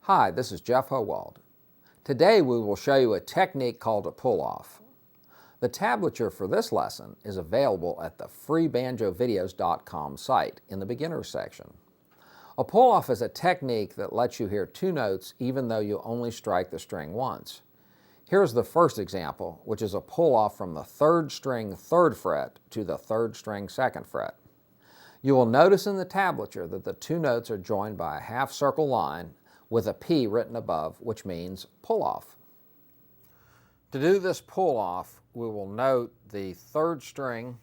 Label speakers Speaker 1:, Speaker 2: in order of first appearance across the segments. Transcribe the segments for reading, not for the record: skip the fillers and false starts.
Speaker 1: Hi, this is Jeff Howald. Today we will show you a technique called a pull-off. The tablature for this lesson is available at the freebanjovideos.com site in the beginners section. A pull-off is a technique that lets you hear two notes even though you only strike the string once. Here's the first example, which is a pull-off from the 3rd string 3rd fret to the 3rd string 2nd fret. You will notice in the tablature that the two notes are joined by a half circle line with a P written above, which means pull-off. To do this pull-off, we will note the 3rd string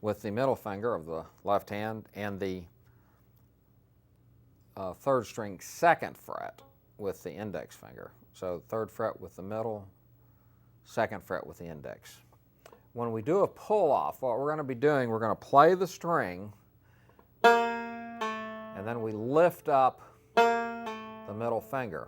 Speaker 1: with the middle finger of the left hand and the 3rd string 2nd fret with the index finger. So 3rd fret with the middle, 2nd fret with the index. When we do a pull-off, what we're going to be doing, we're going to play the string and then we lift up the middle finger.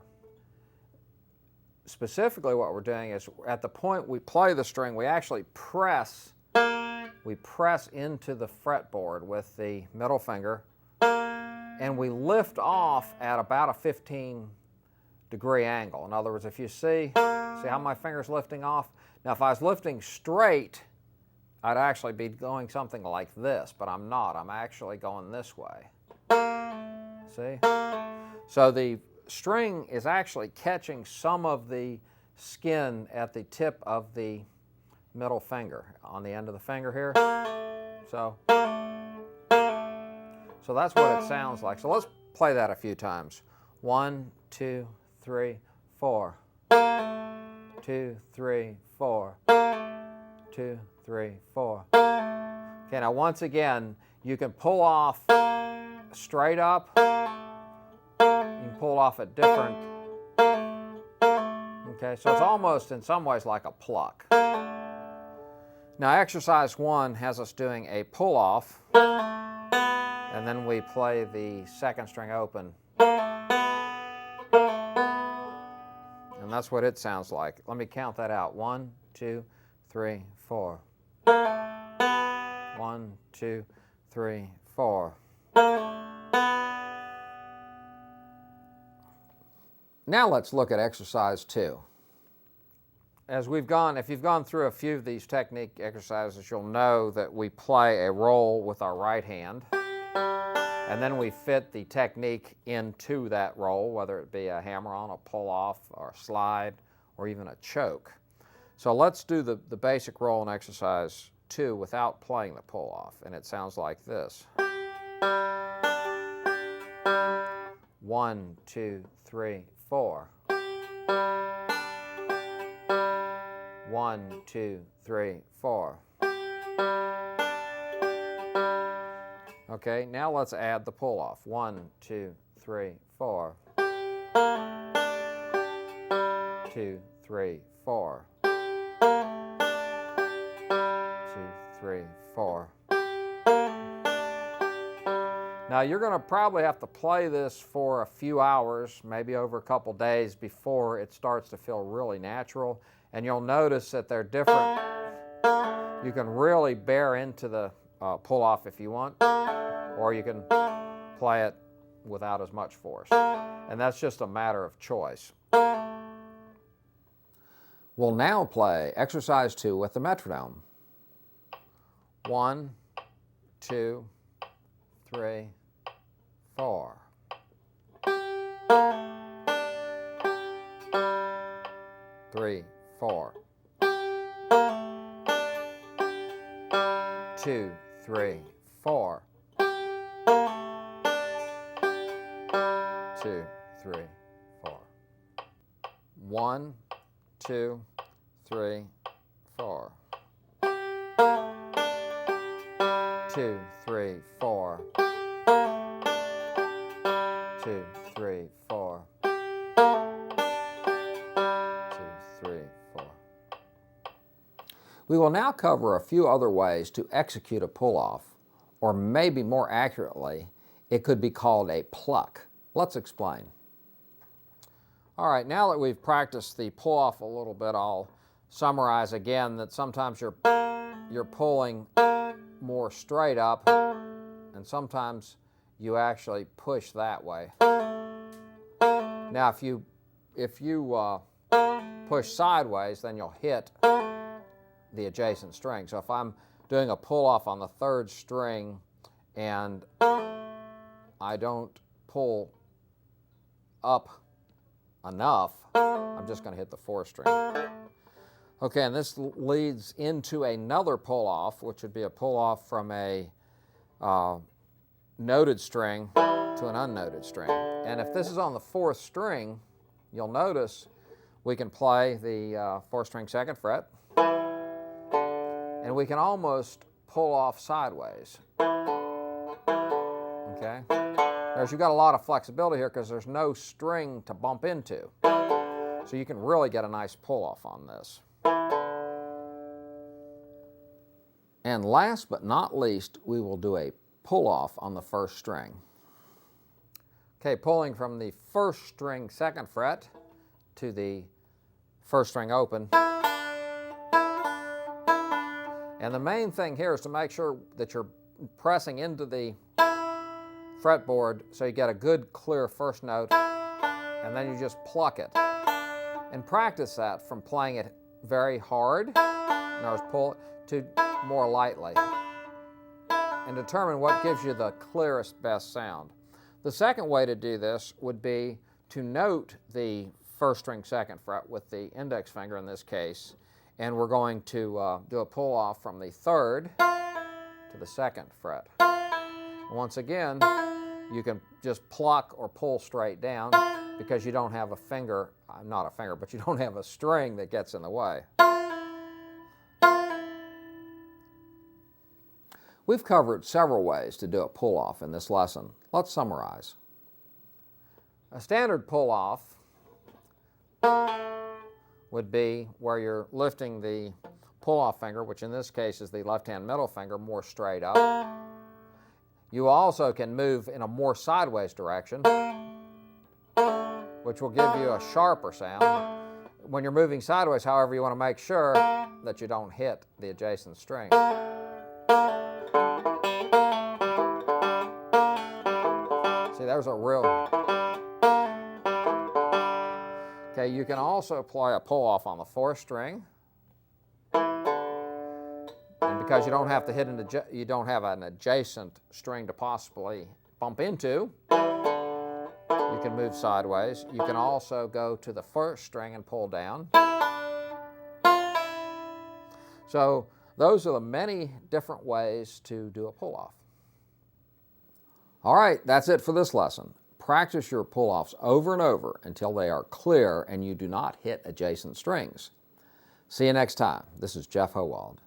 Speaker 1: Specifically what we're doing is at the point we play the string, we actually press into the fretboard with the middle finger and we lift off at about a 15-degree angle. In other words, if you see how my finger's lifting off? Now if I was lifting straight, I'd actually be going something like this, but I'm not. I'm actually going this way. See? So the string is actually catching some of the skin at the tip of the middle finger, on the end of the finger here. So that's what it sounds like. So let's play that a few times. 1, 2, 3, 4. 2, 3, 4. 2, 3, 4. Okay, now once again, you can pull off straight up. You can pull off at different. Okay, so it's almost in some ways like a pluck. Now exercise 1 has us doing a pull off, and then we play the 2nd string open. And that's what it sounds like. Let me count that out. 1, 2, 3, 4. 1, 2, 3, 4. Now let's look at exercise 2. If you've gone through a few of these technique exercises, you'll know that we play a roll with our right hand, and then we fit the technique into that roll, whether it be a hammer-on, a pull-off, or a slide, or even a choke. So let's do the basic roll in exercise 2 without playing the pull-off, and it sounds like this. 1, 2, 3, 4. 1, 2, 3, 4. Okay, now let's add the pull-off. 1, 2, 3, 4. 2, 3, 4. 2, 3, 4. Now you're going to probably have to play this for a few hours, maybe over a couple days before it starts to feel really natural. And you'll notice that they're different. You can really bear into the pull-off if you want, or you can play it without as much force. And that's just a matter of choice. We'll now play exercise 2 with the metronome. 1, 2, 3, 4. 3, 4. 2, 3, 4. 2, 3, 4. 1, 2, 3, 4. 2, 3, 4. 2, 3, 4. 2, 3, 4. We will now cover a few other ways to execute a pull-off, or maybe more accurately, it could be called a pluck. Let's explain. All right, now that we've practiced the pull-off a little bit, I'll summarize again that sometimes you're pulling more straight up, and sometimes you actually push that way. Now if you push sideways, then you'll hit the adjacent string. So if I'm doing a pull off on the 3rd string and I don't pull up enough, I'm just going to hit the 4th string. Okay, and this leads into another pull off, which would be a pull off from a noted string to an unnoted string. And if this is on the 4th string, you'll notice we can play the 4th string 2nd fret, and we can almost pull off sideways. Okay? Notice you've got a lot of flexibility here because there's no string to bump into. So you can really get a nice pull off on this. And last but not least, we will do a pull off on the 1st string. Okay, pulling from the 1st string 2nd fret to the 1st string open. And the main thing here is to make sure that you're pressing into the fretboard so you get a good clear 1st note, and then you just pluck it. And practice that from playing it very hard, in other words, pull it, to more lightly. And determine what gives you the clearest, best sound. The second way to do this would be to note the 1st string 2nd fret with the index finger in this case, and we're going to do a pull off from the 3rd to the 2nd fret. Once again, you can just pluck or pull straight down because you don't have a finger, not a finger, but you don't have a string that gets in the way. We've covered several ways to do a pull off in this lesson. Let's summarize. A standard pull off would be where you're lifting the pull off finger, which in this case is the left hand middle finger, more straight up. You also can move in a more sideways direction, which will give you a sharper sound. When you're moving sideways, however, you want to make sure that you don't hit the adjacent string. See, there's a real... Okay, you can also play a pull off on the 4th string. And because you don't have to hit you don't have an adjacent string to possibly bump into, you can move sideways. You can also go to the 1st string and pull down. So those are the many different ways to do a pull off. All right, that's it for this lesson. Practice your pull offs over and over until they are clear and you do not hit adjacent strings. See you next time. This is Jeff Howald.